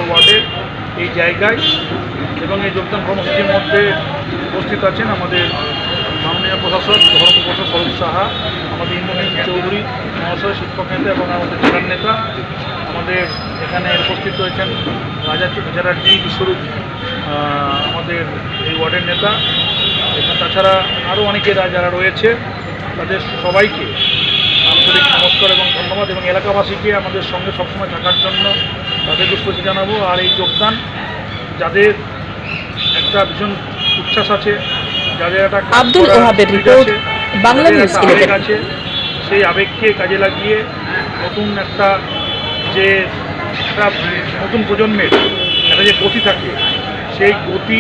ওয়ার্ডের এই জায়গায় এবং এই যোগদান কর্মসূচির মধ্যে উপস্থিত আছেন আমাদের মাননীয় প্রশাসক ধর্মপ্রসাদ স্বরূপ সাহা, আমাদের ইন্দ্রনীল চৌধুরী মহাশয় শিক্ষক নেতা এবং আমাদের জেলার নেতা। আমাদের এখানে উপস্থিত রয়েছেন রাজা চ্যাটার্জি বিশ্বরূপ, আমাদের এই ওয়ার্ডের নেতা। তাছাড়া আরও অনেকেরা যারা রয়েছে তাদের সবাইকে আন্তরিক নমস্কার এবং ধন্যবাদ, এবং এলাকাবাসীকে আমাদের সঙ্গে সবসময় থাকার জন্য তাদেরকে উপস্থিত জানাবো। আর এই যোগদান যাদের একটা ভীষণ উচ্ছ্বাস আছে, যাদের একটা আব্দুল ওহাবের রিপোর্ট, বাংলা নিউজ 11 আছে, সেই আবেগকে কাজে লাগিয়ে নতুন একটা নতুন প্রজন্মের একটা যে গতি থাকে, সেই গতি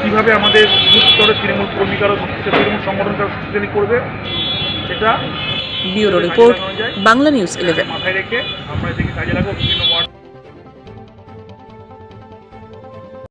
কীভাবে আমাদের বুথ স্তরে তৃণমূল কর্মীকারও তৃণমূল সংগঠনটা শক্তিশালী করবে, সেটা ব্যুরো রিপোর্ট, বাংলা নিউজ 11 মাথায় রেখে আমরা এদিকে কাজে লাগবো। বিভিন্ন ওয়ার্ড